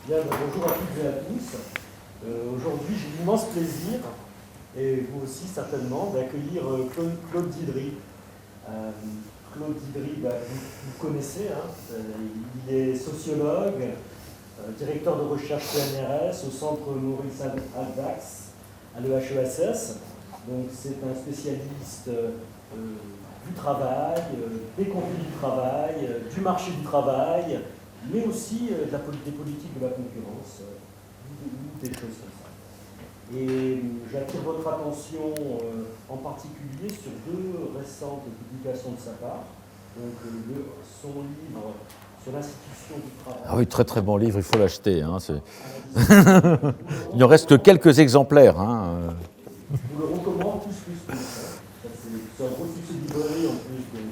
Bien, bonjour à toutes et à tous. Aujourd'hui, j'ai l'immense plaisir, et vous aussi certainement, d'accueillir Claude Didry. Claude Didry, vous connaissez, hein, il est sociologue, directeur de recherche CNRS au centre Maurice Halbwachs à l'EHESS. Donc c'est un spécialiste du travail, des conflits du travail, du marché du travail, mais aussi des politiques de la concurrence, des choses comme ça. Et j'attire votre attention en particulier sur deux récentes publications de sa part. Donc son livre sur l'institution du travail. Ah oui, très très bon livre, il faut l'acheter. Hein, il ne reste que quelques exemplaires. Hein. Je vous le recommande plus. C'est un gros succès de librairie en plus. Donc,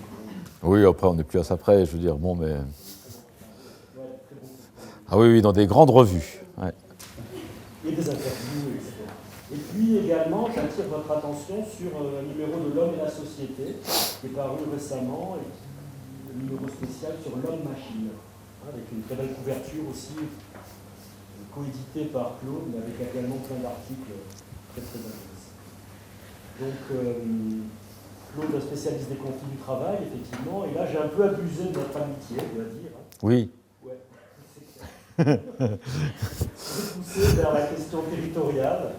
oui, après on n'est plus à ça près, je veux dire, bon, mais... Ah oui, dans des grandes revues. Ouais. Et des interviews, etc. Et puis également, j'attire votre attention sur un numéro de L'Homme et la Société, qui est paru récemment, et un numéro spécial sur l'homme-machine, avec une très belle couverture aussi, coéditée par Claude, mais avec également plein d'articles très intéressants. Donc, Claude, un spécialiste des conflits du travail, effectivement, et là j'ai un peu abusé de notre amitié, je dois dire. Oui. Pousser vers la question territoriale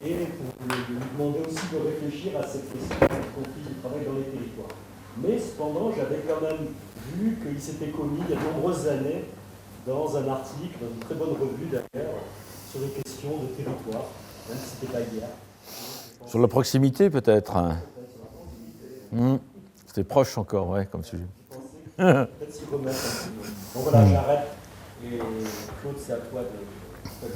et pour lui demander aussi de réfléchir à cette question du conflit du travail dans les territoires. Mais cependant, j'avais quand même vu qu'il s'était commis il y a de nombreuses années dans un article, dans une très bonne revue d'ailleurs, sur les questions de territoire, même si ce n'était pas hier. Sur la proximité peut-être. C'était proche encore, ouais, comme sujet. Je pensais peut-être s'y remettre un peu. Donc voilà, j'arrête. Et Claude, c'est à toi de...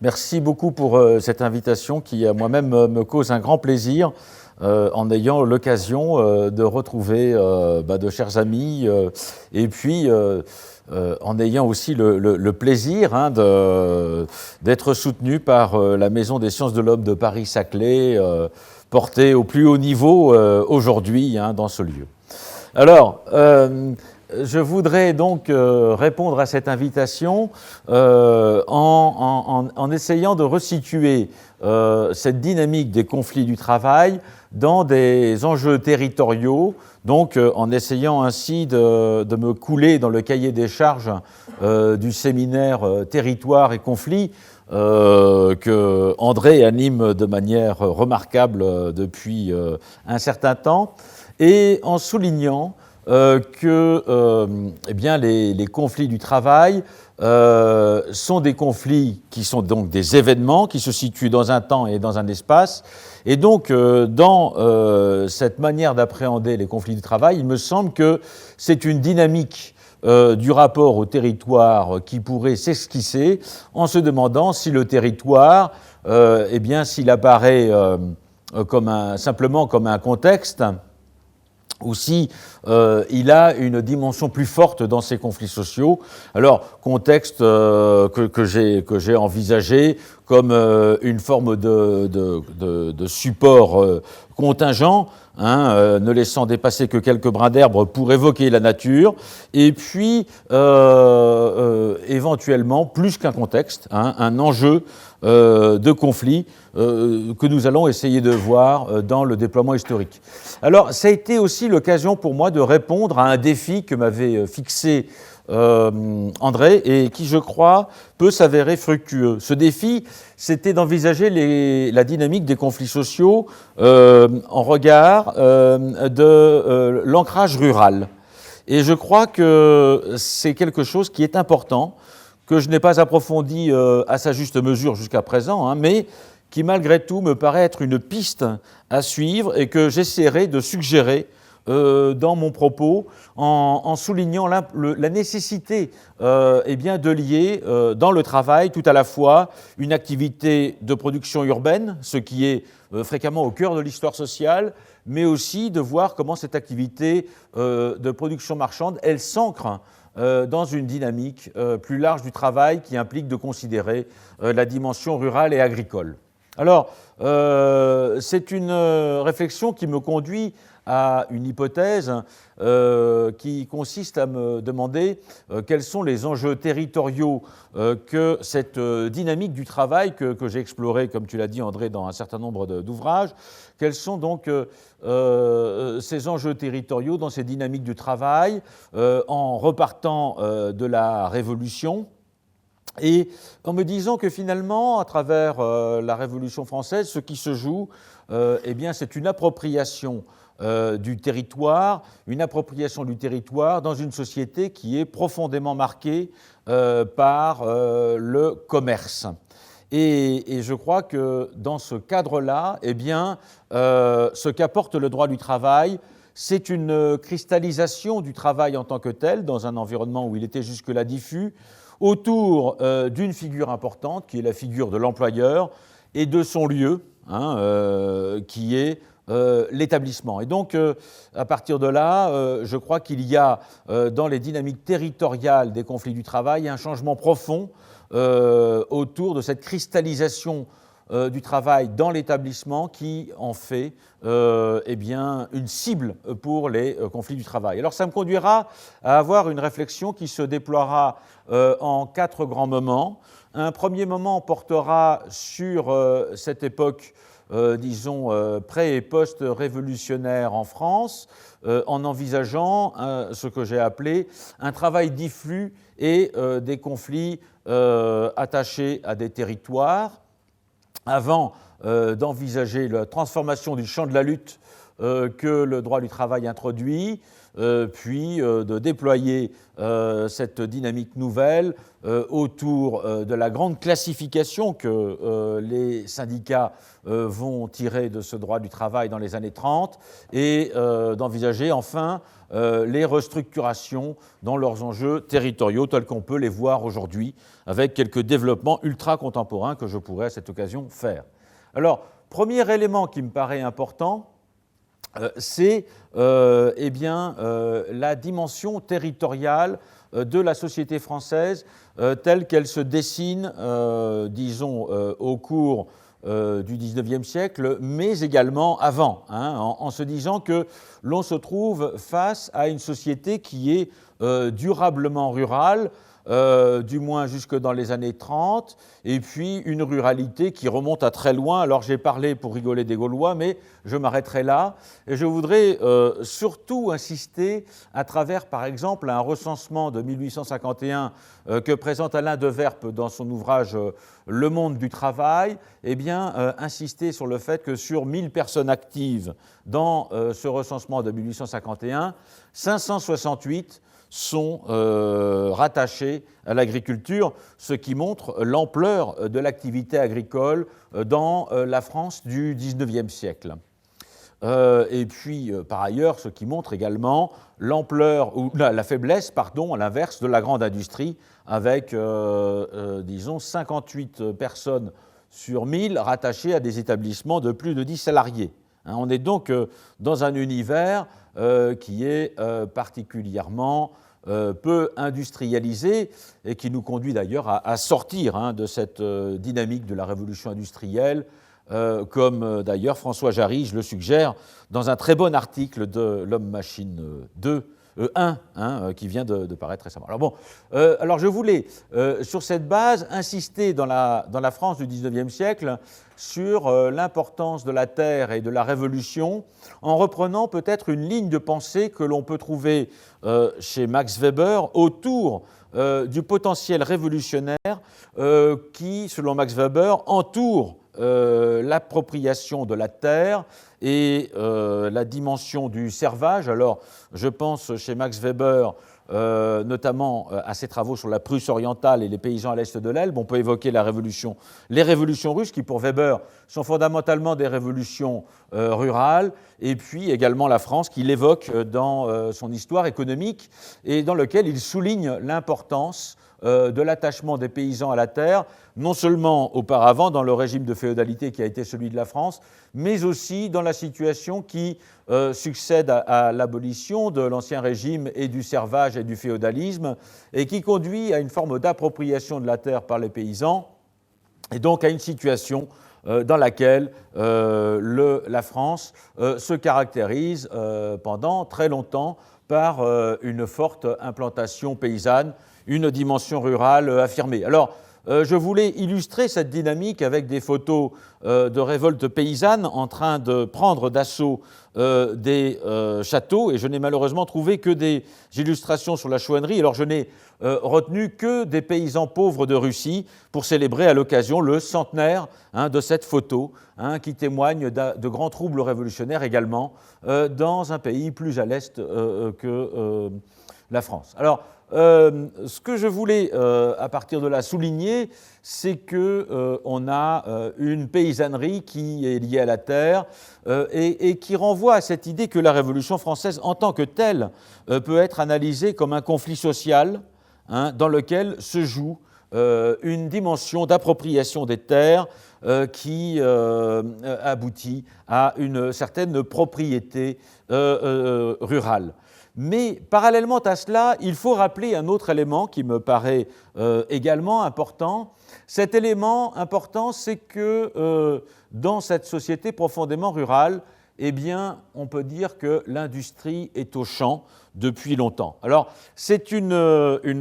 Merci beaucoup pour cette invitation qui, moi-même, me cause un grand plaisir en ayant l'occasion de retrouver de chers amis et puis en ayant aussi le plaisir d'être soutenu par la Maison des sciences de l'homme de Paris-Saclay, portée au plus haut niveau aujourd'hui dans ce lieu. Alors, je voudrais donc répondre à cette invitation en essayant de resituer cette dynamique des conflits du travail dans des enjeux territoriaux, donc en essayant ainsi de me couler dans le cahier des charges du séminaire Territoire et conflits que André anime de manière remarquable depuis un certain temps, et en soulignant que les conflits du travail sont des conflits qui sont donc des événements qui se situent dans un temps et dans un espace. Et donc, dans cette manière d'appréhender les conflits du travail, il me semble que c'est une dynamique du rapport au territoire qui pourrait s'esquisser en se demandant si le territoire, s'il apparaît simplement comme un contexte, ou si il a une dimension plus forte dans ces conflits sociaux. Alors, contexte que j'ai envisagé comme une forme de support contingent, ne laissant dépasser que quelques brins d'herbe pour évoquer la nature, et puis éventuellement, plus qu'un contexte, un enjeu de conflit que nous allons essayer de voir dans le déploiement historique. Alors, ça a été aussi l'occasion pour moi de répondre à un défi que m'avait fixé André et qui, je crois, peut s'avérer fructueux. Ce défi, c'était d'envisager la dynamique des conflits sociaux en regard de l'ancrage rural. Et je crois que c'est quelque chose qui est important, que je n'ai pas approfondi à sa juste mesure jusqu'à présent, mais qui malgré tout me paraît être une piste à suivre et que j'essaierai de suggérer dans mon propos en soulignant la nécessité de lier dans le travail tout à la fois une activité de production urbaine, ce qui est fréquemment au cœur de l'histoire sociale, mais aussi de voir comment cette activité de production marchande, elle s'ancre dans une dynamique plus large du travail qui implique de considérer la dimension rurale et agricole. Alors, c'est une réflexion qui me conduit à une hypothèse qui consiste à me demander quels sont les enjeux territoriaux que cette dynamique du travail que j'ai explorée, comme tu l'as dit André, dans un certain nombre d'ouvrages, quels sont donc ces enjeux territoriaux dans ces dynamiques du travail en repartant de la Révolution et en me disant que finalement, à travers la Révolution française, ce qui se joue, eh bien, c'est une appropriation du territoire dans une société qui est profondément marquée par le commerce. Et je crois que dans ce cadre-là, eh bien, ce qu'apporte le droit du travail, c'est une cristallisation du travail en tant que tel, dans un environnement où il était jusque-là diffus, autour d'une figure importante, qui est la figure de l'employeur, et de son lieu, qui est l'établissement. Et donc, à partir de là, je crois qu'il y a dans les dynamiques territoriales des conflits du travail un changement profond autour de cette cristallisation du travail dans l'établissement qui en fait eh bien, une cible pour les conflits du travail. Alors ça me conduira à avoir une réflexion qui se déploiera en 4 grands moments. Un premier moment portera sur cette époque disons, pré- et post-révolutionnaire en France, en envisageant ce que j'ai appelé un travail diffus et des conflits attachés à des territoires, avant d'envisager la transformation du champ de la lutte que le droit du travail introduit, puis de déployer cette dynamique nouvelle autour de la grande classification que les syndicats vont tirer de ce droit du travail dans les années 30 et d'envisager enfin les restructurations dans leurs enjeux territoriaux tels qu'on peut les voir aujourd'hui avec quelques développements ultra-contemporains que je pourrais à cette occasion faire. Alors, premier élément qui me paraît important, c'est eh bien, la dimension territoriale de la société française telle qu'elle se dessine, disons, au cours du XIXe siècle, mais également avant, en se disant que l'on se trouve face à une société qui est durablement rurale, du moins jusque dans les années 30, et puis une ruralité qui remonte à très loin. Alors j'ai parlé pour rigoler des Gaulois, mais je m'arrêterai là. Et je voudrais surtout insister à travers, par exemple, un recensement de 1851 que présente Alain Deverpe dans son ouvrage Le monde du travail, eh bien, insister sur le fait que sur 1000 personnes actives dans ce recensement de 1851, 568 sont rattachés à l'agriculture, ce qui montre l'ampleur de l'activité agricole dans la France du XIXe siècle. Et puis, par ailleurs, ce qui montre également l'ampleur, ou la faiblesse, pardon, à l'inverse, de la grande industrie, avec, disons, 58 personnes sur 1000 rattachées à des établissements de plus de 10 salariés. On est donc dans un univers qui est particulièrement peu industrialisé et qui nous conduit d'ailleurs à sortir de cette dynamique de la révolution industrielle, comme d'ailleurs François Jarige le suggère dans un très bon article de L'Homme-Machine 1, qui vient de paraître récemment. Alors bon, alors je voulais, sur cette base, insister dans la France du XIXe siècle sur l'importance de la terre et de la révolution, en reprenant peut-être une ligne de pensée que l'on peut trouver chez Max Weber autour du potentiel révolutionnaire qui, selon Max Weber, entoure l'appropriation de la terre et la dimension du servage. Alors, je pense chez Max Weber notamment à ses travaux sur la Prusse orientale et les paysans à l'est de l'Elbe. On peut évoquer les révolutions russes qui, pour Weber, sont fondamentalement des révolutions rurales, et puis également la France qu'il évoque dans son histoire économique et dans lequel il souligne l'importance de l'attachement des paysans à la terre, non seulement auparavant dans le régime de féodalité qui a été celui de la France, mais aussi dans la situation qui succède à l'abolition de l'ancien régime et du servage et du féodalisme, et qui conduit à une forme d'appropriation de la terre par les paysans, et donc à une situation dans laquelle la France se caractérise pendant très longtemps par une forte implantation paysanne, une dimension rurale affirmée. Alors, je voulais illustrer cette dynamique avec des photos de révoltes paysannes en train de prendre d'assaut des châteaux, et je n'ai malheureusement trouvé que des illustrations sur la chouannerie. Alors je n'ai retenu que des paysans pauvres de Russie pour célébrer à l'occasion le centenaire de cette photo, qui témoigne de grands troubles révolutionnaires également dans un pays plus à l'est que la France. Alors, ce que je voulais, à partir de là, souligner, c'est qu'on a une paysannerie qui est liée à la terre et qui renvoie à cette idée que la Révolution française, en tant que telle, peut être analysée comme un conflit social dans lequel se joue une dimension d'appropriation des terres qui aboutit à une certaine propriété rurale. Mais parallèlement à cela, il faut rappeler un autre élément qui me paraît également important. Cet élément important, c'est que dans cette société profondément rurale, eh bien, on peut dire que l'industrie est au champ depuis longtemps. Alors, c'est une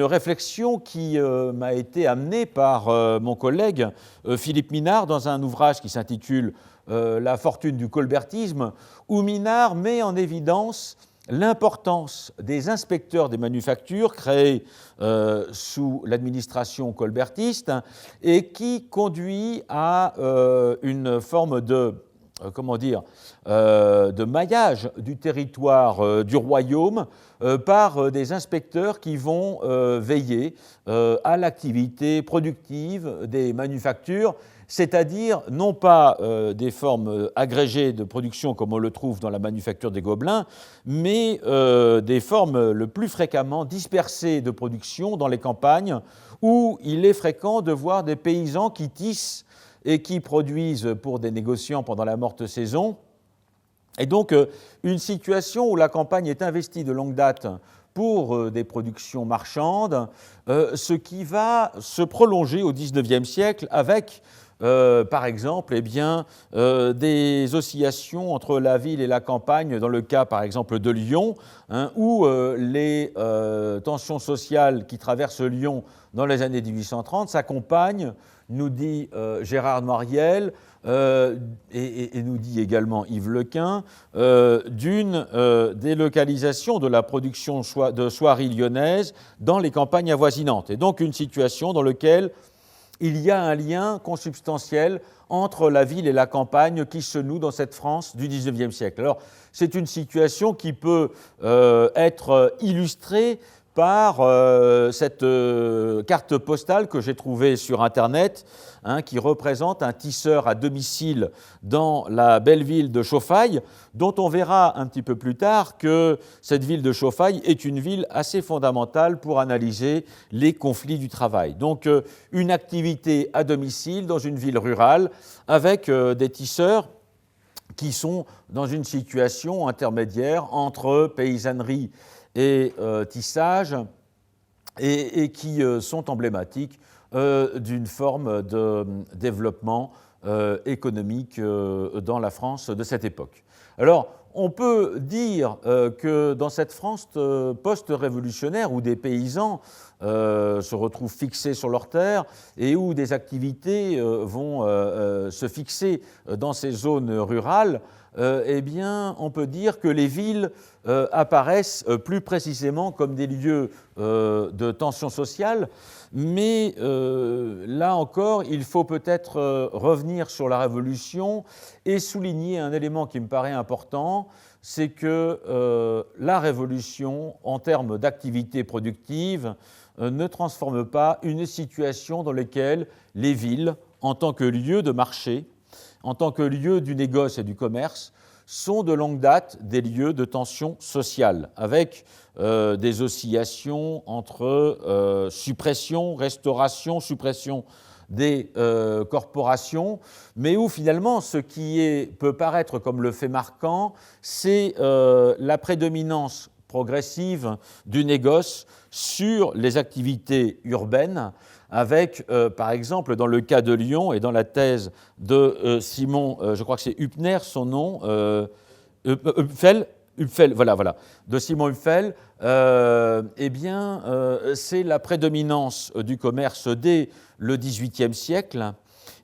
réflexion qui m'a été amenée par mon collègue Philippe Minard dans un ouvrage qui s'intitule « La fortune du colbertisme », où Minard met en évidence l'importance des inspecteurs des manufactures créés sous l'administration colbertiste et qui conduit à une forme de maillage du territoire du royaume par des inspecteurs qui vont veiller à l'activité productive des manufactures, c'est-à-dire non pas des formes agrégées de production comme on le trouve dans la manufacture des Gobelins, mais des formes le plus fréquemment dispersées de production dans les campagnes, où il est fréquent de voir des paysans qui tissent et qui produisent pour des négociants pendant la morte saison. Et donc, une situation où la campagne est investie de longue date pour des productions marchandes, ce qui va se prolonger au XIXe siècle avec, par exemple, des oscillations entre la ville et la campagne, dans le cas, par exemple, de Lyon, où les tensions sociales qui traversent Lyon dans les années 1830 s'accompagnent, nous dit Gérard Noiriel, et nous dit également Yves Lequin, d'une délocalisation de la production de soieries lyonnaises dans les campagnes avoisinantes. Et donc une situation dans laquelle il y a un lien consubstantiel entre la ville et la campagne qui se noue dans cette France du XIXe siècle. Alors, c'est une situation qui peut être illustrée par cette carte postale que j'ai trouvée sur Internet, qui représente un tisseur à domicile dans la belle ville de Chauffailles, dont on verra un petit peu plus tard que cette ville de Chauffailles est une ville assez fondamentale pour analyser les conflits du travail. Donc, une activité à domicile dans une ville rurale avec des tisseurs qui sont dans une situation intermédiaire entre paysannerie et tissage, et qui sont emblématiques d'une forme de développement économique dans la France de cette époque. Alors, on peut dire que dans cette France post-révolutionnaire, où des paysans se retrouvent fixés sur leurs terres et où des activités vont se fixer dans ces zones rurales, eh bien, on peut dire que les villes apparaissent plus précisément comme des lieux de tension sociale, mais là encore, il faut peut-être revenir sur la Révolution et souligner un élément qui me paraît important, c'est que la Révolution, en termes d'activité productive, ne transforme pas une situation dans laquelle les villes, en tant que lieu de marché, en tant que lieu du négoce et du commerce, sont de longue date des lieux de tension sociale, avec des oscillations entre suppression, restauration, suppression des corporations, mais où finalement ce qui peut paraître comme le fait marquant, c'est la prédominance progressive du négoce sur les activités urbaines, avec, par exemple, dans le cas de Lyon et dans la thèse de Simon, je crois que c'est Hübner, son nom, Hupfel, voilà, de Simon Hupfel, eh bien, c'est la prédominance du commerce dès le XVIIIe siècle,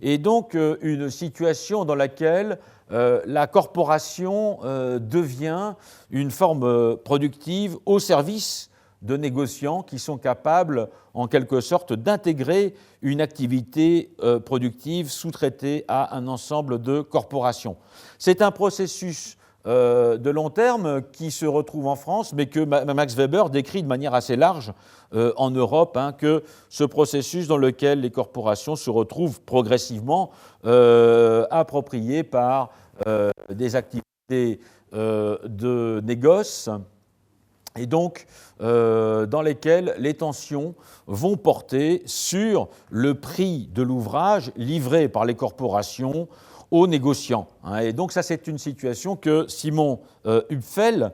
et donc une situation dans laquelle la corporation devient une forme productive au service de négociants qui sont capables, en quelque sorte, d'intégrer une activité productive sous-traitée à un ensemble de corporations. C'est un processus de long terme qui se retrouve en France, mais que Max Weber décrit de manière assez large en Europe, que ce processus dans lequel les corporations se retrouvent progressivement appropriées par des activités de négoce, et donc dans lesquelles les tensions vont porter sur le prix de l'ouvrage livré par les corporations aux négociants. Et donc ça, c'est une situation que Simon Hupfel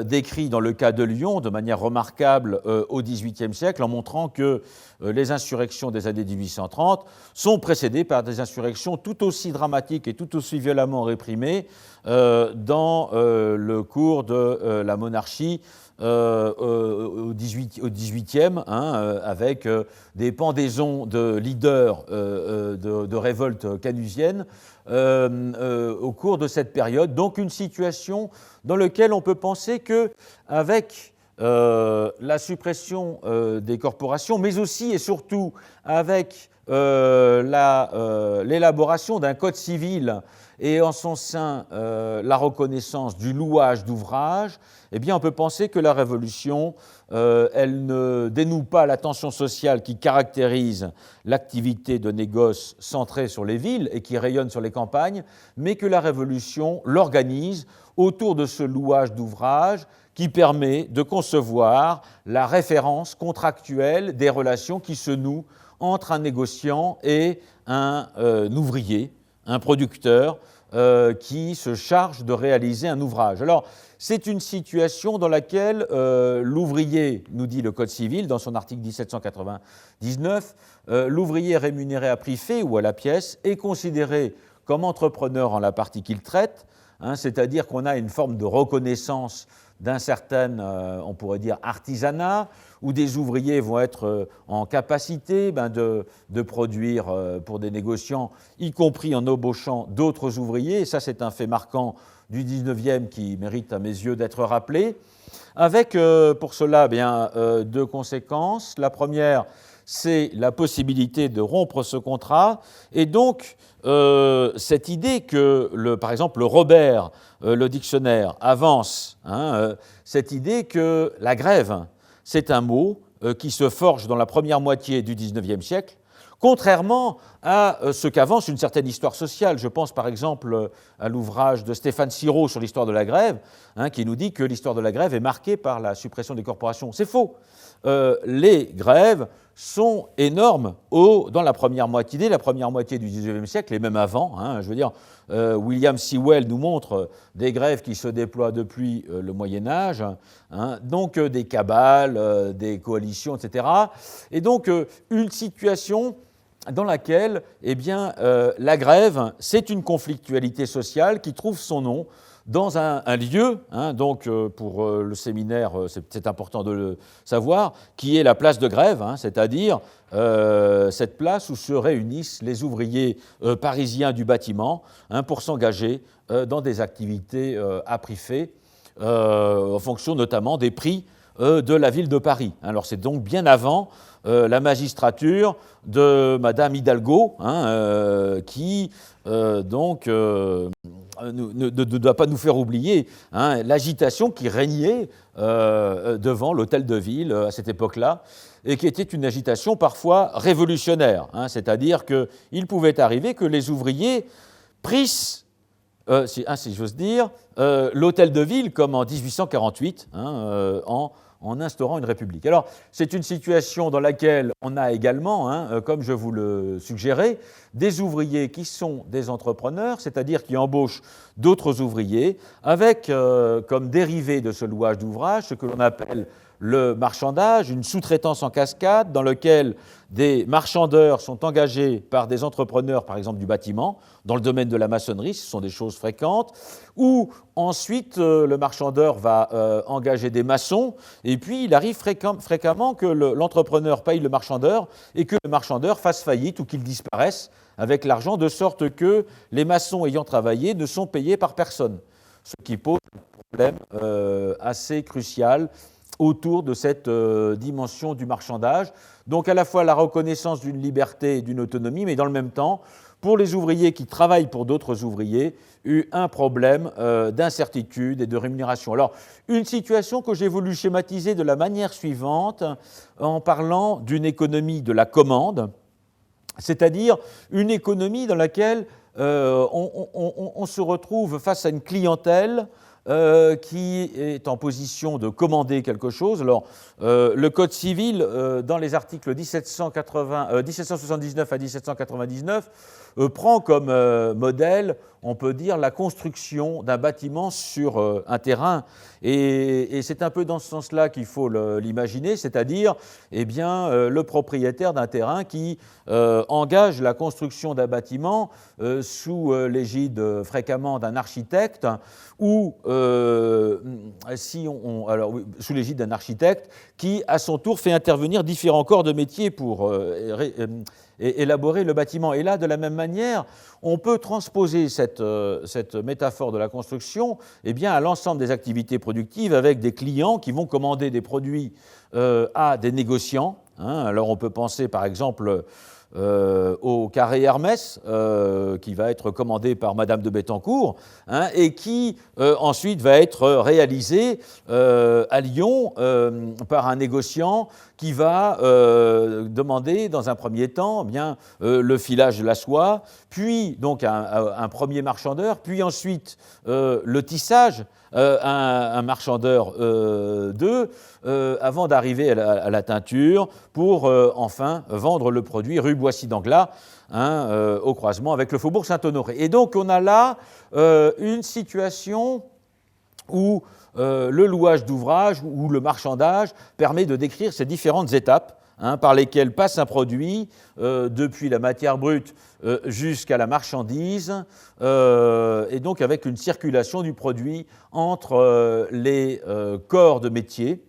décrit dans le cas de Lyon de manière remarquable au XVIIIe siècle, en montrant que les insurrections des années 1830 sont précédées par des insurrections tout aussi dramatiques et tout aussi violemment réprimées dans le cours de la monarchie au XVIIIe, avec des pendaisons de leaders de révolte canusienne au cours de cette période. Donc une situation dans laquelle on peut penser qu'avec la suppression des corporations, mais aussi et surtout avec l'élaboration d'un code civil et en son sein la reconnaissance du louage d'ouvrage, eh bien on peut penser que la Révolution, elle ne dénoue pas la tension sociale qui caractérise l'activité de négoce centrée sur les villes et qui rayonne sur les campagnes, mais que la Révolution l'organise autour de ce louage d'ouvrage qui permet de concevoir la référence contractuelle des relations qui se nouent entre un négociant et un ouvrier, un producteur qui se charge de réaliser un ouvrage. Alors, c'est une situation dans laquelle l'ouvrier, nous dit le Code civil dans son article 1799, l'ouvrier rémunéré à prix fait ou à la pièce est considéré comme entrepreneur en la partie qu'il traite, c'est-à-dire qu'on a une forme de reconnaissance d'un certain, on pourrait dire, artisanat, où des ouvriers vont être en capacité de produire pour des négociants, y compris en embauchant d'autres ouvriers. Et ça, c'est un fait marquant du 19e qui mérite à mes yeux d'être rappelé, avec pour cela deux conséquences. La première, c'est la possibilité de rompre ce contrat, et donc cette idée que, par exemple, le Robert, le dictionnaire, avance, cette idée que la grève, c'est un mot qui se forge dans la première moitié du XIXe siècle, contrairement à ce qu'avance une certaine histoire sociale. Je pense par exemple à l'ouvrage de Stéphane Sirot sur l'histoire de la grève, qui nous dit que l'histoire de la grève est marquée par la suppression des corporations. C'est faux. Les grèves sont énormes dans la première moitié du XIXe siècle et même avant. Je veux dire, William Sewell nous montre des grèves qui se déploient depuis le Moyen-Âge, donc des cabales, des coalitions, etc. Et donc une situation dans laquelle la grève, c'est une conflictualité sociale qui trouve son nom dans un lieu, donc pour le séminaire, c'est important de le savoir, qui est la place de grève, c'est-à-dire cette place où se réunissent les ouvriers parisiens du bâtiment pour s'engager dans des activités à prix fait, en fonction notamment des prix de la ville de Paris. Alors c'est donc bien avant la magistrature de Madame Hidalgo, qui ne doit pas nous faire oublier l'agitation qui régnait devant l'hôtel de ville à cette époque-là, et qui était une agitation parfois révolutionnaire, c'est-à-dire qu'il pouvait arriver que les ouvriers prissent, si j'ose dire, l'hôtel de ville comme en 1848, en en instaurant une république. Alors, c'est une situation dans laquelle on a également, comme je vous le suggérais, des ouvriers qui sont des entrepreneurs, c'est-à-dire qui embauchent d'autres ouvriers, avec comme dérivé de ce louage d'ouvrage ce que l'on appelle le marchandage, une sous-traitance en cascade dans lequel des marchandeurs sont engagés par des entrepreneurs, par exemple du bâtiment, dans le domaine de la maçonnerie, ce sont des choses fréquentes, où ensuite le marchandeur va engager des maçons, et puis il arrive fréquemment que l'entrepreneur paye le marchandeur et que le marchandeur fasse faillite ou qu'il disparaisse avec l'argent, de sorte que les maçons ayant travaillé ne sont payés par personne, ce qui pose un problème assez crucial autour de cette dimension du marchandage. Donc à la fois la reconnaissance d'une liberté et d'une autonomie, mais dans le même temps, pour les ouvriers qui travaillent pour d'autres ouvriers, un problème d'incertitude et de rémunération. Alors, une situation que j'ai voulu schématiser de la manière suivante, en parlant d'une économie de la commande, c'est-à-dire une économie dans laquelle on se retrouve face à une clientèle qui est en position de commander quelque chose. Alors, le Code civil, dans les articles 1779 à 1799, prend comme modèle, on peut dire, la construction d'un bâtiment sur un terrain. Et c'est un peu dans ce sens-là qu'il faut l'imaginer, c'est-à-dire le propriétaire d'un terrain qui engage la construction d'un bâtiment sous l'égide fréquemment d'un architecte ou sous l'égide d'un architecte qui, à son tour, fait intervenir différents corps de métier pour élaborer le bâtiment. Et là, de la même manière, on peut transposer cette métaphore de la construction à l'ensemble des activités productives avec des clients qui vont commander des produits à des négociants. Alors on peut penser par exemple au carré Hermès, qui va être commandé par Madame de Bettencourt, et qui ensuite va être réalisé à Lyon par un négociant qui va demander dans un premier temps le filage de la soie, puis donc un premier marchandeur, puis ensuite le tissage, un marchandeur avant d'arriver à la teinture pour enfin vendre le produit rue Boissy d'Anglas, au croisement avec le faubourg Saint-Honoré. Et donc on a là une situation où le louage d'ouvrage ou le marchandage permet de décrire ces différentes étapes par lesquelles passe un produit depuis la matière brute jusqu'à la marchandise, et donc avec une circulation du produit entre les corps de métier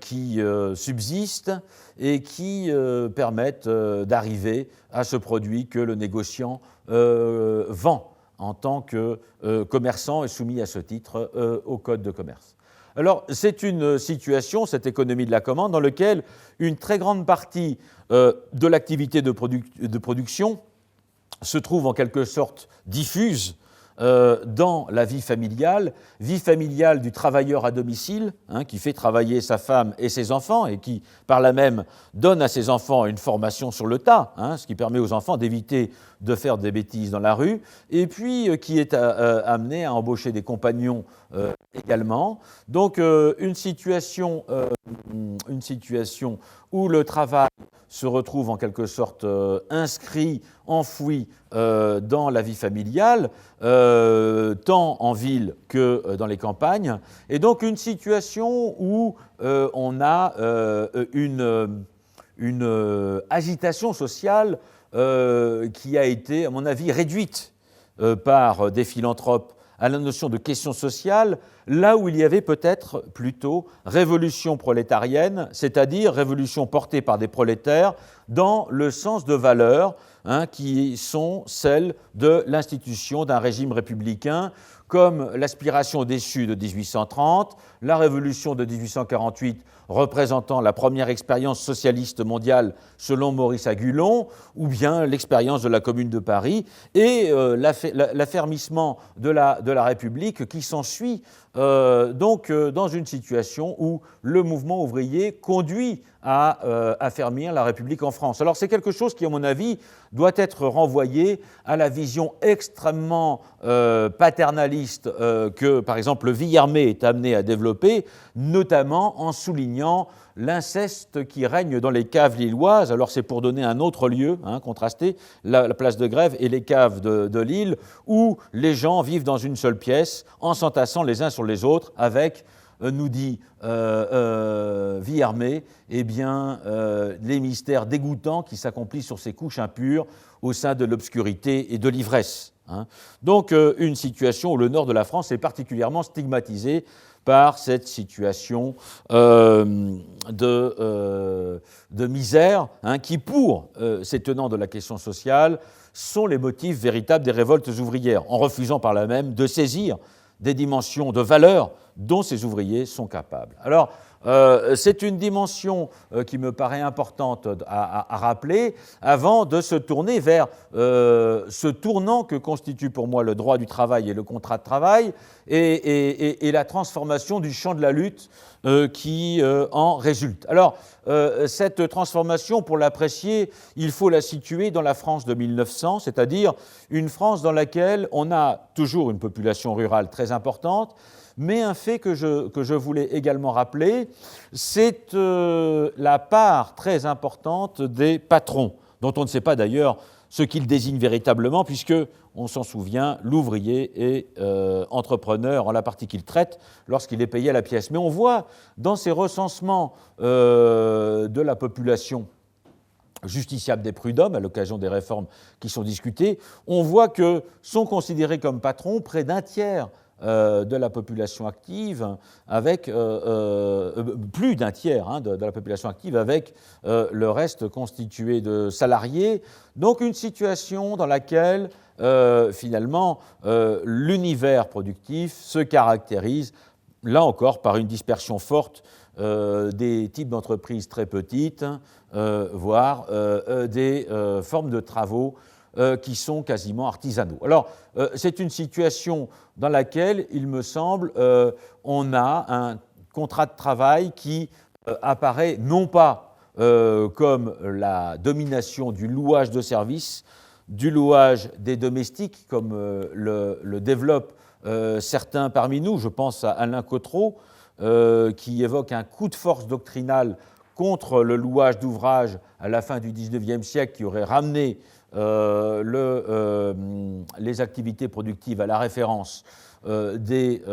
qui subsistent et qui permettent d'arriver à ce produit que le négociant vend en tant que commerçant et soumis à ce titre au Code de commerce. Alors, c'est une situation, cette économie de la commande, dans laquelle une très grande partie de l'activité de production se trouve en quelque sorte diffuse dans la vie familiale du travailleur à domicile, qui fait travailler sa femme et ses enfants et qui, par là même, donne à ses enfants une formation sur le tas, ce qui permet aux enfants d'éviter de faire des bêtises dans la rue, et puis qui est amené à embaucher des compagnons également. Donc une situation où le travail se retrouve en quelque sorte inscrit, enfoui dans la vie familiale, tant en ville que dans les campagnes, et donc une situation où on a une agitation sociale qui a été, à mon avis, réduite par des philanthropes à la notion de question sociale, là où il y avait peut-être plutôt révolution prolétarienne, c'est-à-dire révolution portée par des prolétaires dans le sens de valeurs qui sont celles de l'institution d'un régime républicain, comme l'aspiration déçue de 1830, la révolution de 1848 représentant la première expérience socialiste mondiale selon Maurice Agulon, ou bien l'expérience de la Commune de Paris, et l'affermissement de la République qui s'ensuit dans une situation où le mouvement ouvrier conduit à affermir la République en France. Alors c'est quelque chose qui, à mon avis, doit être renvoyé à la vision extrêmement paternaliste que, par exemple, Villermé est amené à développer, notamment en soulignant l'inceste qui règne dans les caves lilloises. Alors c'est pour donner un autre lieu, contrasté, la place de Grève et les caves de Lille, où les gens vivent dans une seule pièce, en s'entassant les uns sur les autres, avec, nous dit Villermé, les mystères dégoûtants qui s'accomplissent sur ces couches impures au sein de l'obscurité et de l'ivresse. Donc une situation où le nord de la France est particulièrement stigmatisé par cette situation de misère qui, pour ces tenants de la question sociale, sont les motifs véritables des révoltes ouvrières, en refusant par là même de saisir des dimensions de valeur dont ces ouvriers sont capables. Alors, c'est une dimension qui me paraît importante à rappeler avant de se tourner vers ce tournant que constitue pour moi le droit du travail et le contrat de travail et la transformation du champ de la lutte qui en résulte. Alors, cette transformation, pour l'apprécier, il faut la situer dans la France de 1900, c'est-à-dire une France dans laquelle on a toujours une population rurale très importante, mais un fait que je voulais également rappeler, c'est la part très importante des patrons, dont on ne sait pas d'ailleurs ce qu'ils désignent véritablement, puisque, on s'en souvient, l'ouvrier est entrepreneur en la partie qu'il traite lorsqu'il est payé à la pièce. Mais on voit dans ces recensements de la population justiciable des prud'hommes, à l'occasion des réformes qui sont discutées, on voit que sont considérés comme patrons près d'un tiers de la population active, avec plus d'un tiers de la population active, avec le reste constitué de salariés. Donc une situation dans laquelle finalement l'univers productif se caractérise, là encore, par une dispersion forte des types d'entreprises très petites, voire des formes de travaux qui sont quasiment artisanaux. Alors, c'est une situation dans laquelle, il me semble, on a un contrat de travail qui apparaît non pas comme la domination du louage de services, du louage des domestiques, comme le développent certains parmi nous. Je pense à Alain Cotreau, qui évoque un coup de force doctrinal contre le louage d'ouvrages à la fin du XIXe siècle qui aurait ramené les activités productives à la référence des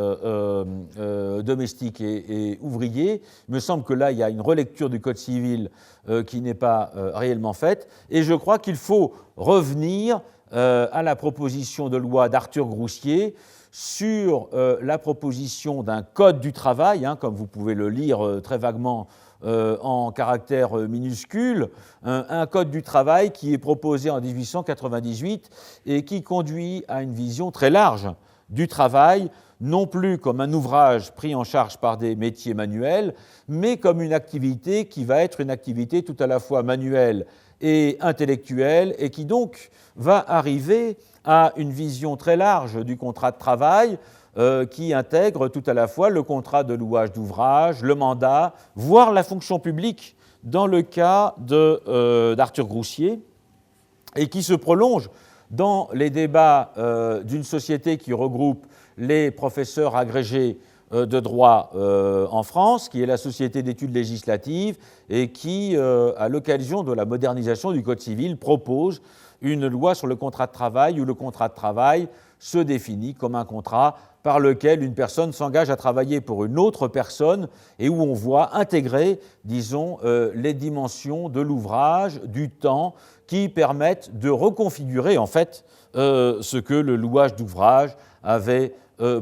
domestiques et ouvriers. Il me semble que là, il y a une relecture du Code civil qui n'est pas réellement faite. Et je crois qu'il faut revenir à la proposition de loi d'Arthur Groussier sur la proposition d'un code du travail, comme vous pouvez le lire très vaguement en caractères minuscules, un code du travail qui est proposé en 1898 et qui conduit à une vision très large du travail, non plus comme un ouvrage pris en charge par des métiers manuels, mais comme une activité qui va être une activité tout à la fois manuelle et intellectuelle, et qui donc va arriver à une vision très large du contrat de travail, qui intègre tout à la fois le contrat de louage d'ouvrage, le mandat, voire la fonction publique dans le cas d'Arthur Groussier, et qui se prolonge dans les débats d'une société qui regroupe les professeurs agrégés de droit en France, qui est la Société d'études législatives, et qui, à l'occasion de la modernisation du Code civil, propose une loi sur le contrat de travail, où le contrat de travail se définit comme un contrat par lequel une personne s'engage à travailler pour une autre personne et où on voit intégrer, disons, les dimensions de l'ouvrage, du temps, qui permettent de reconfigurer, en fait, ce que le louage d'ouvrage avait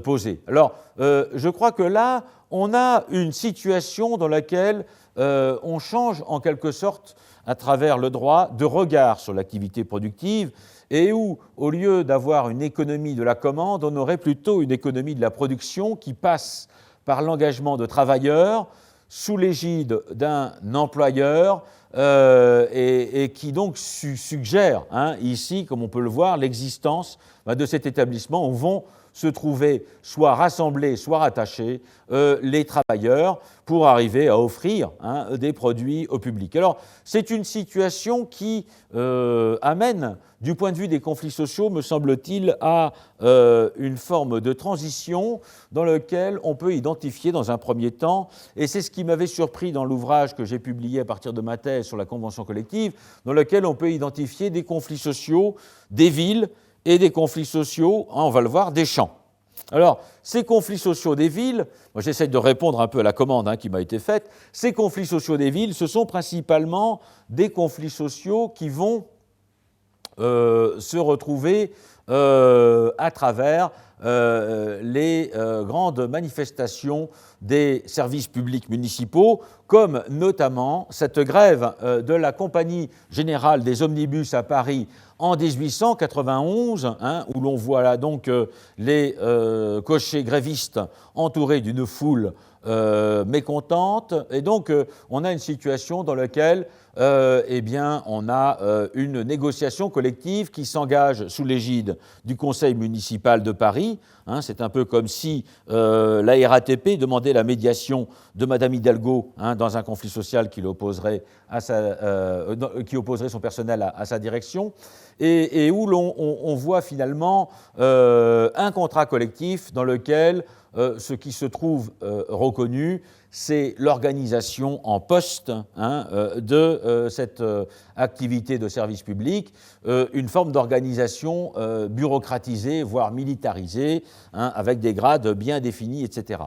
posé. Alors, je crois que là, on a une situation dans laquelle on change, en quelque sorte, à travers le droit, de regard sur l'activité productive, et où, au lieu d'avoir une économie de la commande, on aurait plutôt une économie de la production qui passe par l'engagement de travailleurs sous l'égide d'un employeur et qui donc suggère ici, comme on peut le voir, l'existence de cet établissement où vont se trouvaient soit rassemblés, soit rattachés les travailleurs pour arriver à offrir des produits au public. Alors, c'est une situation qui amène, du point de vue des conflits sociaux, me semble-t-il, à une forme de transition dans laquelle on peut identifier dans un premier temps, et c'est ce qui m'avait surpris dans l'ouvrage que j'ai publié à partir de ma thèse sur la convention collective, dans lequel on peut identifier des conflits sociaux des villes et des conflits sociaux, on va le voir, des champs. Alors, ces conflits sociaux des villes, moi j'essaie de répondre un peu à la commande qui m'a été faite, ces conflits sociaux des villes, ce sont principalement des conflits sociaux qui vont se retrouver à travers les grandes manifestations des services publics municipaux, comme notamment cette grève de la Compagnie Générale des Omnibus à Paris en 1891, où l'on voit là donc les cochers grévistes entourés d'une foule mécontente. Et donc, on a une situation dans laquelle on a une négociation collective qui s'engage sous l'égide du Conseil municipal de Paris. C'est un peu comme si la RATP demandait la médiation de Madame Hidalgo dans un conflit social qui opposerait son personnel à sa direction, et où on voit finalement un contrat collectif dans lequel ce qui se trouve reconnu, c'est l'organisation en poste de cette activité de service public, une forme d'organisation bureaucratisée, voire militarisée, avec des grades bien définis, etc.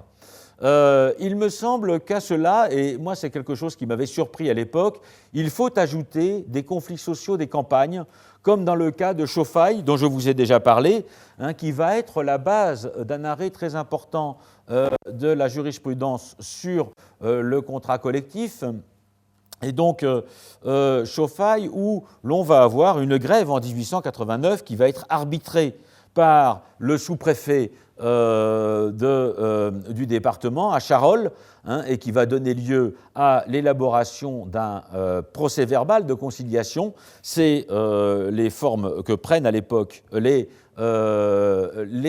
Il me semble qu'à cela, et moi c'est quelque chose qui m'avait surpris à l'époque, il faut ajouter des conflits sociaux des campagnes, comme dans le cas de Chauffaille, dont je vous ai déjà parlé, qui va être la base d'un arrêt très important de la jurisprudence sur le contrat collectif. Et donc, Chauffaille, où l'on va avoir une grève en 1889 qui va être arbitrée par le sous-préfet du département à Charolles, et qui va donner lieu à l'élaboration d'un procès-verbal de conciliation. C'est les formes que prennent à l'époque les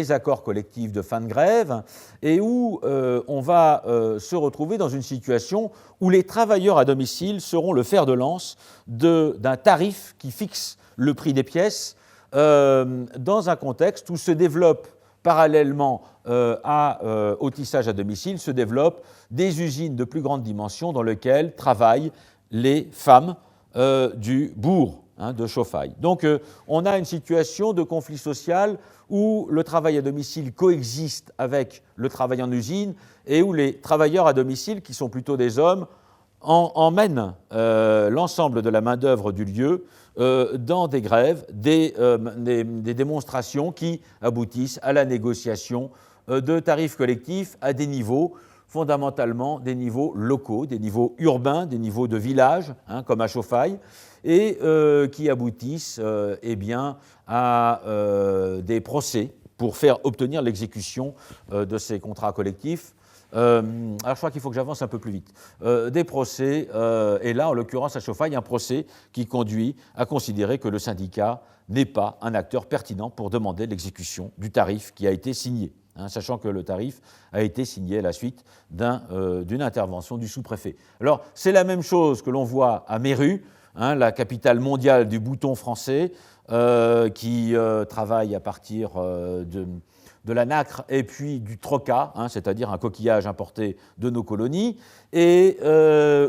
accords collectifs de fin de grève, et où on va se retrouver dans une situation où les travailleurs à domicile seront le fer de lance d'un tarif qui fixe le prix des pièces, dans un contexte où se développe parallèlement au tissage à domicile, se développent des usines de plus grande dimension dans lesquelles travaillent les femmes du bourg de Chauffaille. Donc on a une situation de conflit social où le travail à domicile coexiste avec le travail en usine, et où les travailleurs à domicile, qui sont plutôt des hommes, emmènent l'ensemble de la main-d'œuvre du lieu dans des grèves, des démonstrations qui aboutissent à la négociation de tarifs collectifs à des niveaux, fondamentalement des niveaux locaux, des niveaux urbains, des niveaux de village, comme à Chauffaille, et qui aboutissent à des procès pour faire obtenir l'exécution de ces contrats collectifs. Alors je crois qu'il faut que j'avance un peu plus vite. Des procès, et là en l'occurrence à Chauffaille, un procès qui conduit à considérer que le syndicat n'est pas un acteur pertinent pour demander l'exécution du tarif qui a été signé, sachant que le tarif a été signé à la suite d'une intervention du sous-préfet. Alors c'est la même chose que l'on voit à Méru, la capitale mondiale du bouton français, qui travaille à partir de la nacre et puis du troca, c'est-à-dire un coquillage importé de nos colonies, et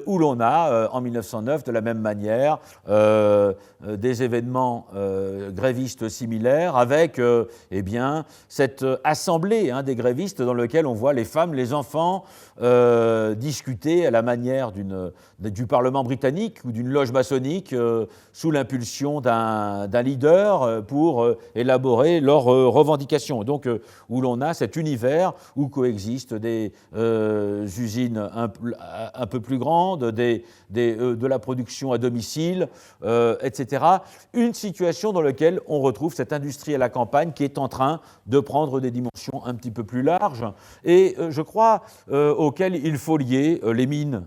où l'on a, en 1909, de la même manière, des événements grévistes similaires, avec cette assemblée des grévistes dans laquelle on voit les femmes, les enfants discuter à la manière du Parlement britannique ou d'une loge maçonnique sous l'impulsion d'un leader pour élaborer leurs revendications. Donc, où l'on a cet univers où coexistent des usines un peu plus grandes, de la production à domicile, etc. Une situation dans laquelle on retrouve cette industrie à la campagne qui est en train de prendre des dimensions un petit peu plus larges, et je crois auxquelles il faut lier les mines,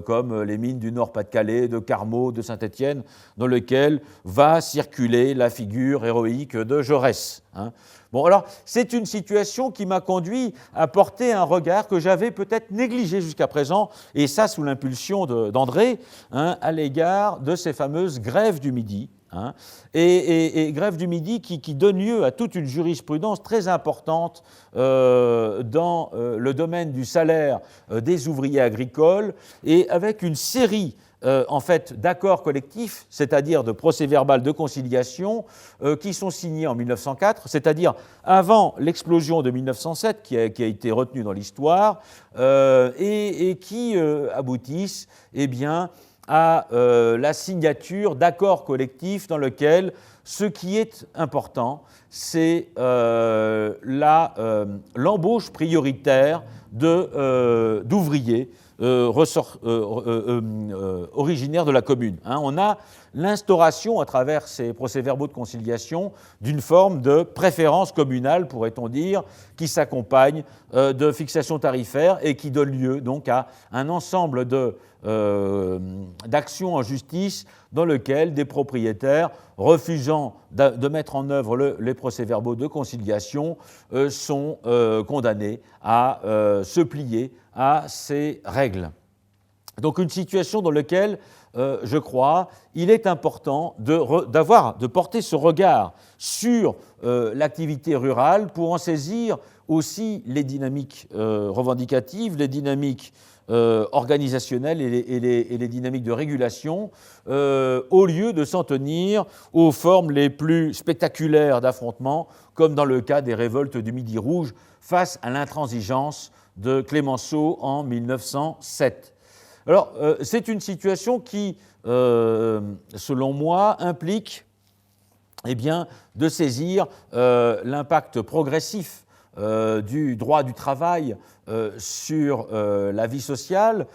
comme les mines du Nord-Pas-de-Calais, de Carmaux, de Saint-Étienne, dans lesquelles va circuler la figure héroïque de Jaurès. Bon, alors, c'est une situation qui m'a conduit à porter un regard que j'avais peut-être négligé jusqu'à présent, et ça sous l'impulsion d'André, hein, à l'égard de ces fameuses grèves du Midi. Hein, et grève du Midi qui donne lieu à toute une jurisprudence très importante dans le domaine du salaire des ouvriers agricoles, et avec une série en fait d'accords collectifs, c'est-à-dire de procès-verbal de conciliation qui sont signés en 1904, c'est-à-dire avant l'explosion de 1907 qui a été retenue dans l'histoire, et qui aboutissent eh bien, à la signature d'accords collectifs dans lesquels ce qui est important, c'est l'embauche prioritaire d'ouvriers originaires de la commune. Hein. On a l'instauration, à travers ces procès-verbaux de conciliation, d'une forme de préférence communale, pourrait-on dire, qui s'accompagne de fixations tarifaires et qui donne lieu donc à un ensemble d'actions en justice dans lequel des propriétaires, refusant de mettre en œuvre les procès-verbaux de conciliation, sont condamnés à se plier à ces règles. Donc une situation dans laquelle, je crois, il est important de porter ce regard sur l'activité rurale pour en saisir aussi les dynamiques revendicatives, les dynamiques organisationnelles et les dynamiques de régulation, au lieu de s'en tenir aux formes les plus spectaculaires d'affrontement, comme dans le cas des révoltes du Midi Rouge face à l'intransigeance de Clemenceau en 1907. Alors, c'est une situation qui, selon moi, implique eh bien, de saisir l'impact progressif du droit du travail sur la vie sociale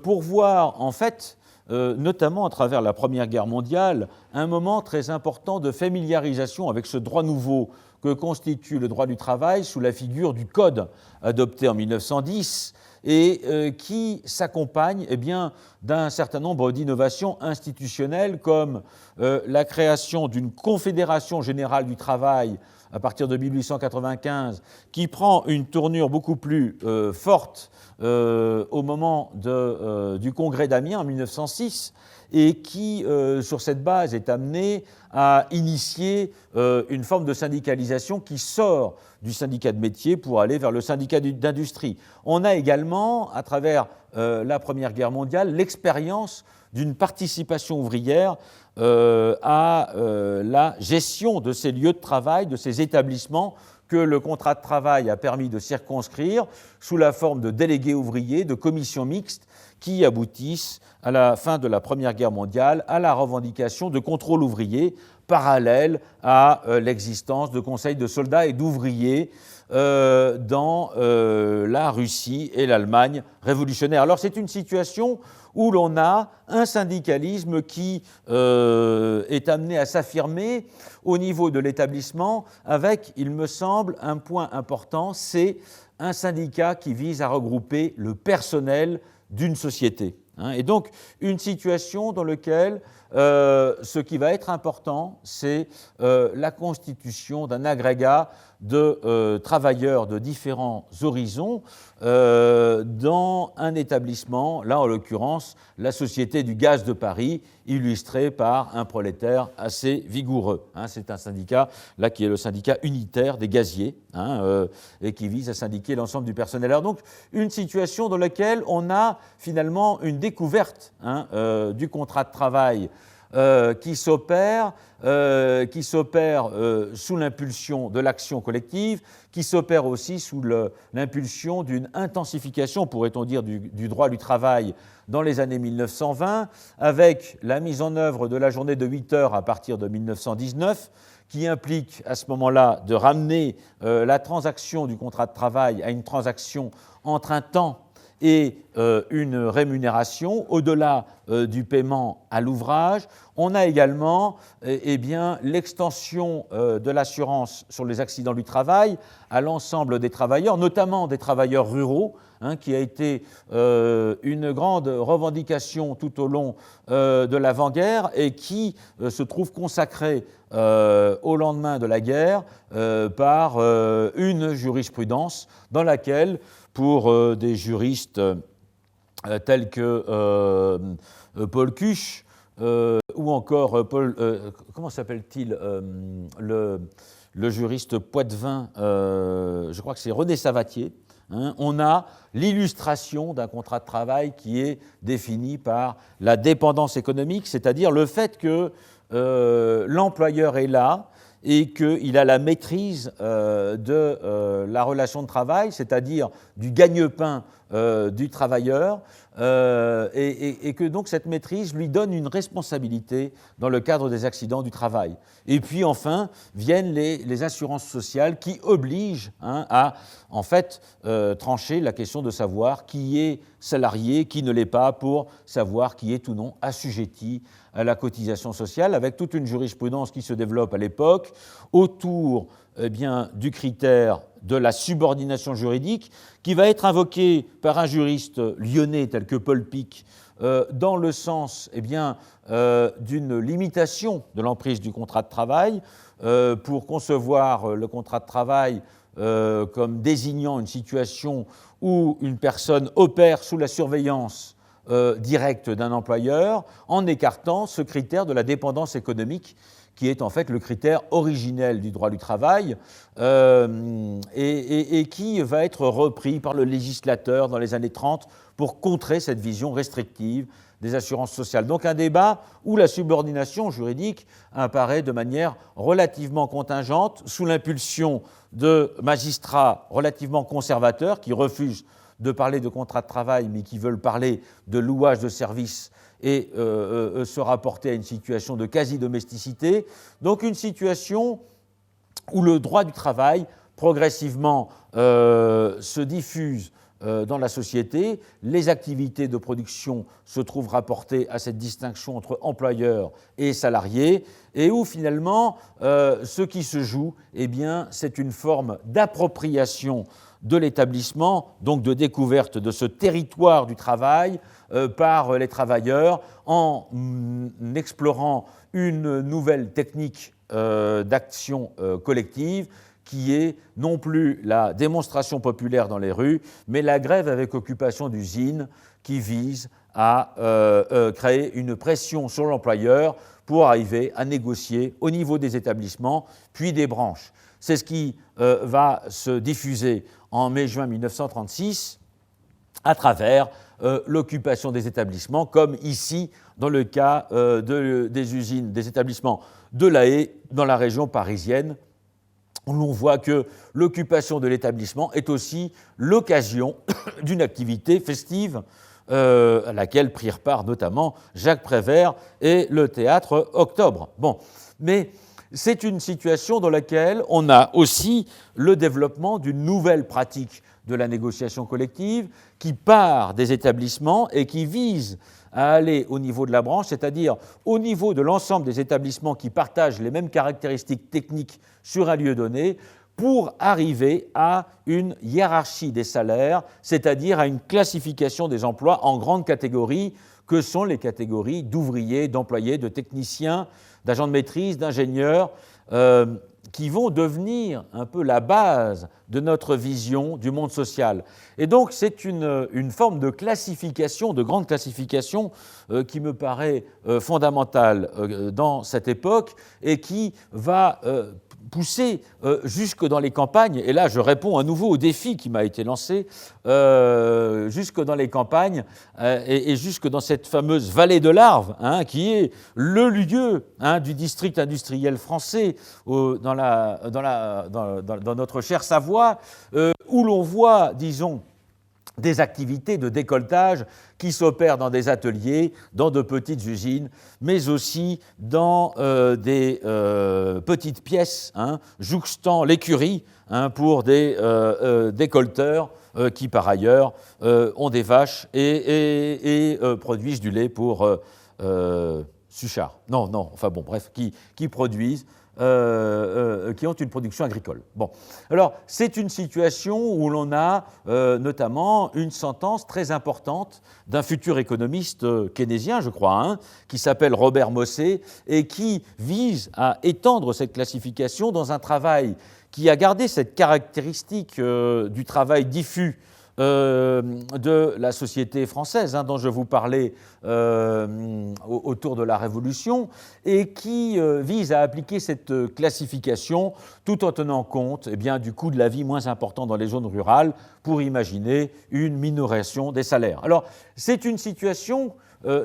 pour voir, en fait, notamment à travers la Première Guerre mondiale, un moment très important de familiarisation avec ce droit nouveau que constitue le droit du travail sous la figure du Code adopté en 1910 et qui s'accompagne eh bien, d'un certain nombre d'innovations institutionnelles comme la création d'une confédération générale du travail à partir de 1895 qui prend une tournure beaucoup plus forte au moment du congrès d'Amiens en 1906 et qui, sur cette base, est amené à initier une forme de syndicalisation qui sort du syndicat de métier pour aller vers le syndicat d'industrie. On a également, à travers la Première Guerre mondiale, l'expérience d'une participation ouvrière à la gestion de ces lieux de travail, de ces établissements que le contrat de travail a permis de circonscrire sous la forme de délégués ouvriers, de commissions mixtes qui aboutissent à la fin de la Première Guerre mondiale à la revendication de contrôle ouvrier parallèle à l'existence de conseils de soldats et d'ouvriers dans la Russie et l'Allemagne révolutionnaire. Alors c'est une situation où l'on a un syndicalisme qui est amené à s'affirmer au niveau de l'établissement avec, il me semble, un point important, c'est un syndicat qui vise à regrouper le personnel d'une société. Et donc, une situation dans laquelle ce qui va être important, c'est la constitution d'un agrégat de travailleurs de différents horizons dans un établissement, là en l'occurrence la Société du gaz de Paris, illustrée par un prolétaire assez vigoureux. C'est un syndicat là qui est le syndicat unitaire des gaziers et qui vise à syndiquer l'ensemble du personnel. Alors donc une situation dans laquelle on a finalement une découverte du contrat de travail qui s'opère sous l'impulsion de l'action collective, qui s'opère aussi sous l'impulsion d'une intensification, pourrait-on dire, du droit du travail dans les années 1920, avec la mise en œuvre de la journée de 8 heures à partir de 1919, qui implique à ce moment-là de ramener la transaction du contrat de travail à une transaction entre un temps et une rémunération au-delà du paiement à l'ouvrage. On a également l'extension de l'assurance sur les accidents du travail à l'ensemble des travailleurs, notamment des travailleurs ruraux, qui a été une grande revendication tout au long de l'avant-guerre et qui se trouve consacrée au lendemain de la guerre par une jurisprudence dans laquelle, pour des juristes tels que Paul Cuche ou encore comment s'appelle-t-il le juriste poitevin, je crois que c'est René Savatier, on a l'illustration d'un contrat de travail qui est défini par la dépendance économique, c'est-à-dire le fait que l'employeur est là et qu'il a la maîtrise de la relation de travail, c'est-à-dire du gagne-pain du travailleur, et que donc cette maîtrise lui donne une responsabilité dans le cadre des accidents du travail. Et puis enfin viennent les assurances sociales qui obligent à en fait trancher la question de savoir qui est salarié, qui ne l'est pas, pour savoir qui est ou non assujetti à la cotisation sociale, avec toute une jurisprudence qui se développe à l'époque autour du critère de la subordination juridique, qui va être invoqué par un juriste lyonnais tel que Paul Pic dans le sens d'une limitation de l'emprise du contrat de travail, pour concevoir le contrat de travail comme désignant une situation où une personne opère sous la surveillance directe d'un employeur, en écartant ce critère de la dépendance économique qui est en fait le critère originel du droit du travail et qui va être repris par le législateur dans les années 30 pour contrer cette vision restrictive des assurances sociales. Donc un débat où la subordination juridique apparaît de manière relativement contingente, sous l'impulsion de magistrats relativement conservateurs qui refusent de parler de contrat de travail, mais qui veulent parler de louage de services et se rapporter à une situation de quasi-domesticité. Donc une situation où le droit du travail progressivement se diffuse dans la société, les activités de production se trouvent rapportées à cette distinction entre employeurs et salariés, et où finalement ce qui se joue, c'est une forme d'appropriation de l'établissement, donc de découverte de ce territoire du travail par les travailleurs, en explorant une nouvelle technique d'action collective qui est non plus la démonstration populaire dans les rues, mais la grève avec occupation d'usines qui vise à créer une pression sur l'employeur pour arriver à négocier au niveau des établissements, puis des branches. C'est ce qui va se diffuser en mai-juin 1936 à travers l'occupation des établissements, comme ici dans le cas des usines, des établissements de La Haye dans la région parisienne, où l'on voit que l'occupation de l'établissement est aussi l'occasion d'une activité festive à laquelle prirent part notamment Jacques Prévert et le théâtre Octobre. Bon, mais c'est une situation dans laquelle on a aussi le développement d'une nouvelle pratique de la négociation collective qui part des établissements et qui vise à aller au niveau de la branche, c'est-à-dire au niveau de l'ensemble des établissements qui partagent les mêmes caractéristiques techniques sur un lieu donné, pour arriver à une hiérarchie des salaires, c'est-à-dire à une classification des emplois en grandes catégories, que sont les catégories d'ouvriers, d'employés, de techniciens, d'agents de maîtrise, d'ingénieurs, qui vont devenir un peu la base de notre vision du monde social. Et donc c'est une forme de classification, de grande classification, qui me paraît fondamentale dans cette époque et qui va pousser jusque dans les campagnes, et là je réponds à nouveau au défi qui m'a été lancé, jusque dans les campagnes et jusque dans cette fameuse vallée de l'Arve, qui est le lieu du district industriel français dans notre chère Savoie, où l'on voit, disons, des activités de décolletage qui s'opèrent dans des ateliers, dans de petites usines, mais aussi dans des petites pièces jouxtant l'écurie pour des décolleteurs qui, par ailleurs, ont des vaches et produisent du lait pour Suchard. Qui produisent qui ont une production agricole. Bon, alors c'est une situation où l'on a notamment une sentence très importante d'un futur économiste keynésien, je crois, qui s'appelle Robert Mossé et qui vise à étendre cette classification dans un travail qui a gardé cette caractéristique du travail diffus de la société française dont je vous parlais autour de la Révolution et qui vise à appliquer cette classification tout en tenant compte du coût de la vie moins important dans les zones rurales pour imaginer une minoration des salaires. Alors, c'est une situation,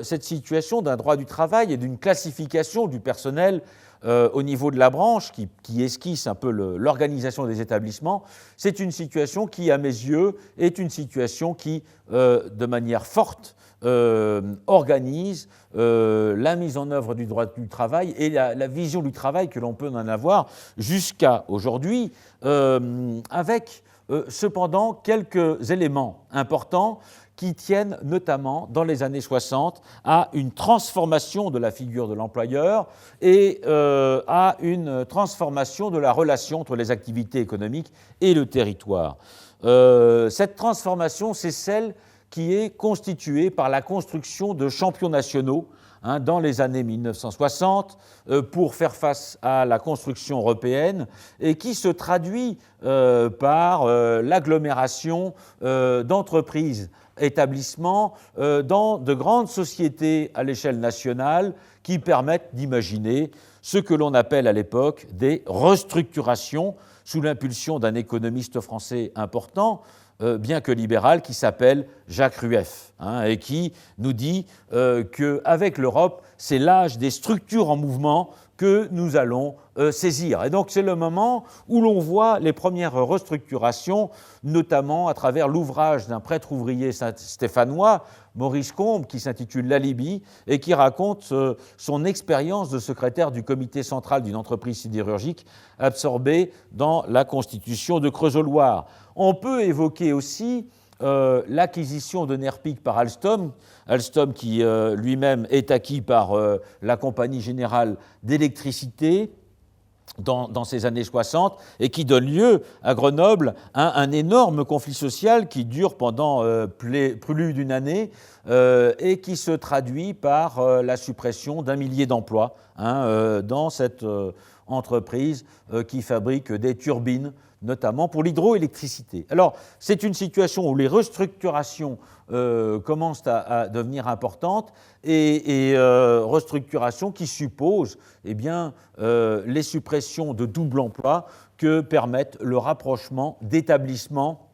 cette situation d'un droit du travail et d'une classification du personnel au niveau de la branche, qui esquisse un peu l'organisation des établissements, c'est une situation qui, à mes yeux, est une situation qui, de manière forte, organise la mise en œuvre du droit du travail et la vision du travail que l'on peut en avoir jusqu'à aujourd'hui, avec cependant quelques éléments importants qui tiennent notamment dans les années 60 à une transformation de la figure de l'employeur et à une transformation de la relation entre les activités économiques et le territoire. Cette transformation, c'est celle qui est constituée par la construction de champions nationaux dans les années 1960 pour faire face à la construction européenne et qui se traduit par l'agglomération d'entreprises, établissements dans de grandes sociétés à l'échelle nationale qui permettent d'imaginer ce que l'on appelle à l'époque des restructurations sous l'impulsion d'un économiste français important, bien que libéral, qui s'appelle Jacques Rueff, et qui nous dit qu'avec l'Europe, c'est l'âge des structures en mouvement que nous allons saisir. Et donc c'est le moment où l'on voit les premières restructurations, notamment à travers l'ouvrage d'un prêtre ouvrier stéphanois, Maurice Combes, qui s'intitule L'Alibi et qui raconte son expérience de secrétaire du comité central d'une entreprise sidérurgique absorbée dans la constitution de Creusot-Loire. On peut évoquer aussi l'acquisition de Nerpic par Alstom qui lui-même est acquis par la Compagnie Générale d'Électricité dans ces années 60 et qui donne lieu à Grenoble à un énorme conflit social qui dure pendant plus d'une année et qui se traduit par la suppression d'1 millier d'emplois dans cette entreprise qui fabrique des turbines, notamment pour l'hydroélectricité. Alors, c'est une situation où les restructurations commencent à devenir importantes et restructurations qui supposent les suppressions de double emploi que permettent le rapprochement d'établissements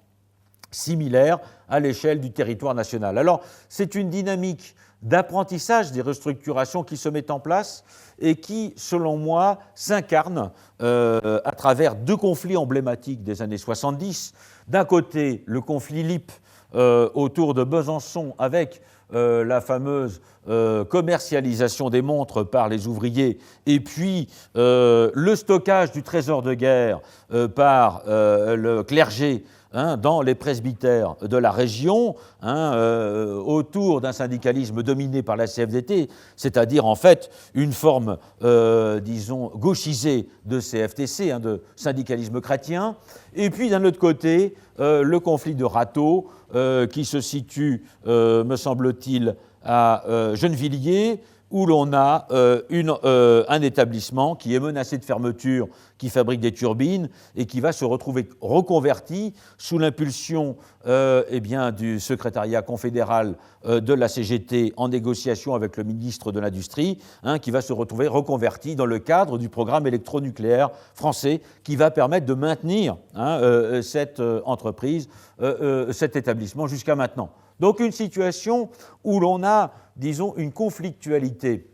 similaires à l'échelle du territoire national. Alors, c'est une dynamique d'apprentissage des restructurations qui se met en place et qui, selon moi, s'incarne à travers deux conflits emblématiques des années 70. D'un côté, le conflit LIP autour de Besançon avec la fameuse commercialisation des montres par les ouvriers et puis le stockage du trésor de guerre par le clergé dans les presbytères de la région, autour d'un syndicalisme dominé par la CFDT, c'est-à-dire en fait une forme, gauchisée de CFTC, de syndicalisme chrétien, et puis d'un autre côté, le conflit de râteaux qui se situe, me semble-t-il, à Gennevilliers, où l'on a un établissement qui est menacé de fermeture, qui fabrique des turbines et qui va se retrouver reconverti sous l'impulsion du secrétariat confédéral de la CGT en négociation avec le ministre de l'Industrie, qui va se retrouver reconverti dans le cadre du programme électronucléaire français qui va permettre de maintenir cette entreprise, cet établissement jusqu'à maintenant. Donc une situation où l'on a, disons, une conflictualité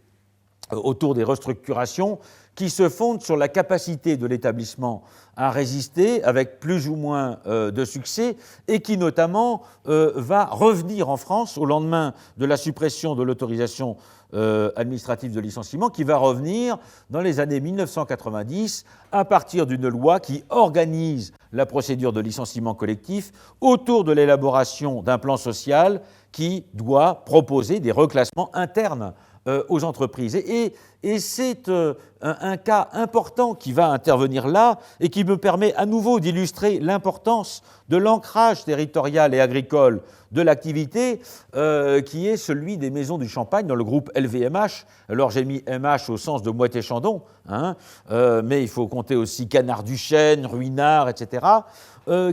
autour des restructurations qui se fondent sur la capacité de l'établissement à résister avec plus ou moins de succès et qui notamment va revenir en France au lendemain de la suppression de l'autorisation administrative de licenciement, qui va revenir dans les années 1990 à partir d'une loi qui organise la procédure de licenciement collectif autour de l'élaboration d'un plan social qui doit proposer des reclassements internes aux entreprises. Et c'est un cas important qui va intervenir là et qui me permet à nouveau d'illustrer l'importance de l'ancrage territorial et agricole de l'activité qui est celui des maisons du Champagne dans le groupe LVMH. Alors j'ai mis MH au sens de Moët-et-Chandon, mais il faut compter aussi Canard-Duchesne, Ruinart, etc.,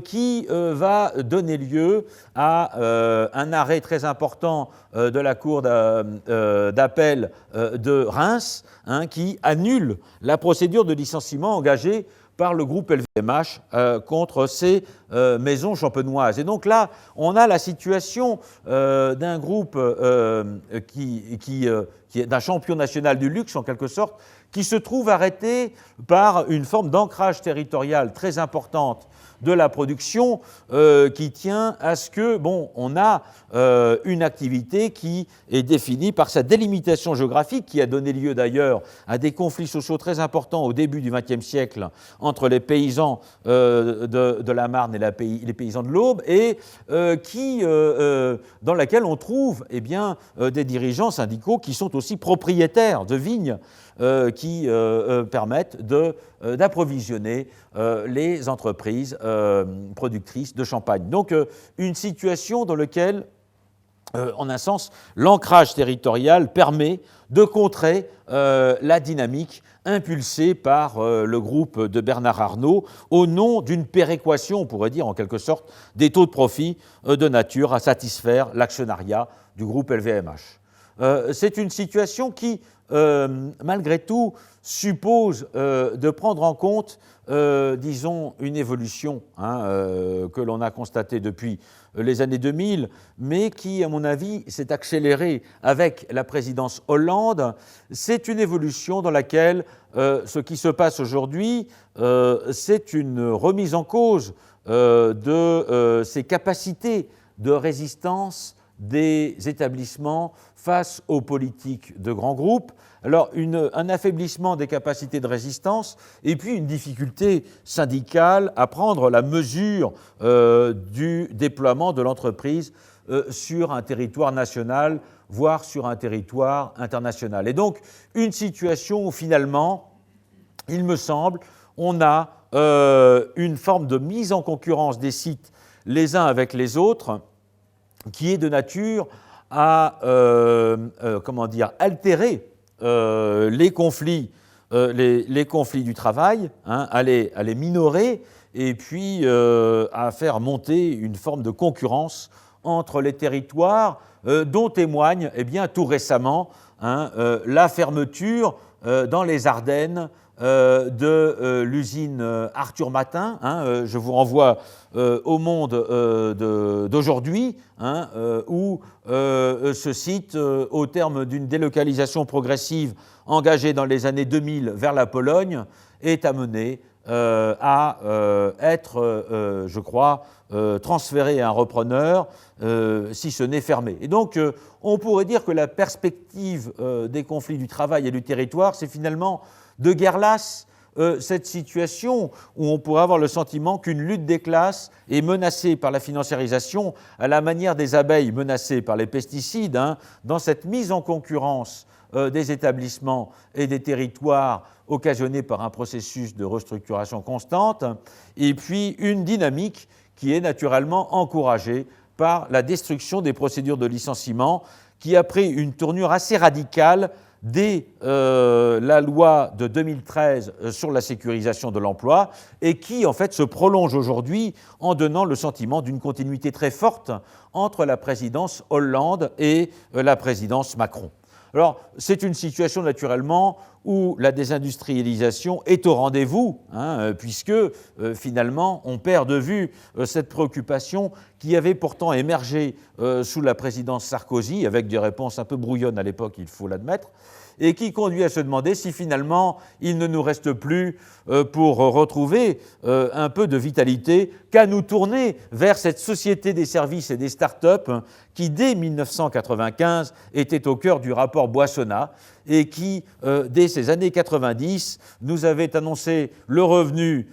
qui va donner lieu à un arrêt très important de la Cour d'appel de Reims, qui annule la procédure de licenciement engagée par le groupe LVMH contre ces maisons champenoises. Et donc là, on a la situation d'un groupe qui est d'un champion national du luxe, en quelque sorte, qui se trouve arrêté par une forme d'ancrage territorial très importante de la production qui tient à ce que, on a une activité qui est définie par sa délimitation géographique, qui a donné lieu d'ailleurs à des conflits sociaux très importants au début du XXe siècle entre les paysans de la Marne et les paysans de l'Aube, et dans laquelle on trouve des dirigeants syndicaux qui sont aussi propriétaires de vignes qui permettent d'approvisionner les entreprises productrices de champagne. Donc une situation dans laquelle, en un sens, l'ancrage territorial permet de contrer la dynamique impulsée par le groupe de Bernard Arnault au nom d'une péréquation, on pourrait dire en quelque sorte, des taux de profit de nature à satisfaire l'actionnariat du groupe LVMH. C'est une situation qui, malgré tout, suppose de prendre en compte, disons, une évolution que l'on a constatée depuis les années 2000, mais qui, à mon avis, s'est accélérée avec la présidence Hollande. C'est une évolution dans laquelle ce qui se passe aujourd'hui, c'est une remise en cause de ces capacités de résistance des établissements face aux politiques de grands groupes. Alors, un affaiblissement des capacités de résistance et puis une difficulté syndicale à prendre la mesure du déploiement de l'entreprise sur un territoire national, voire sur un territoire international. Et donc, une situation où finalement, il me semble, on a une forme de mise en concurrence des sites les uns avec les autres qui est de nature à altérer les conflits du travail, à les minorer et puis à faire monter une forme de concurrence entre les territoires dont témoigne tout récemment la fermeture dans les Ardennes de l'usine Arthur Matin. Je vous renvoie au Monde d'aujourd'hui, où ce site, au terme d'une délocalisation progressive engagée dans les années 2000 vers la Pologne, est amené à être, je crois, transféré à un repreneur, si ce n'est fermé. Et donc, on pourrait dire que la perspective des conflits du travail et du territoire, c'est finalement de guerre lasse, cette situation où on pourrait avoir le sentiment qu'une lutte des classes est menacée par la financiarisation à la manière des abeilles menacées par les pesticides, dans cette mise en concurrence des établissements et des territoires occasionnée par un processus de restructuration constante, et puis une dynamique qui est naturellement encouragée par la destruction des procédures de licenciement qui a pris une tournure assez radicale dès la loi de 2013 sur la sécurisation de l'emploi et qui, en fait, se prolonge aujourd'hui en donnant le sentiment d'une continuité très forte entre la présidence Hollande et la présidence Macron. Alors, c'est une situation, naturellement, où la désindustrialisation est au rendez-vous, puisque, finalement, on perd de vue cette préoccupation qui avait pourtant émergé sous la présidence Sarkozy, avec des réponses un peu brouillonnes à l'époque, il faut l'admettre, et qui conduit à se demander si finalement il ne nous reste plus pour retrouver un peu de vitalité qu'à nous tourner vers cette société des services et des start-up qui, dès 1995, était au cœur du rapport Boissonnat et qui, dès ces années 90, nous avait annoncé le revenu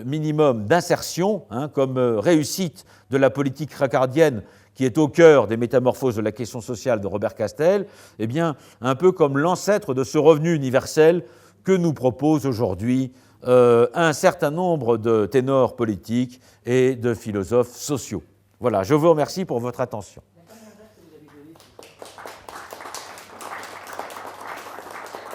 minimum d'insertion comme réussite de la politique ricardienne qui est au cœur des métamorphoses de la question sociale de Robert Castel, eh bien, un peu comme l'ancêtre de ce revenu universel que nous propose aujourd'hui un certain nombre de ténors politiques et de philosophes sociaux. Voilà, je vous remercie pour votre attention.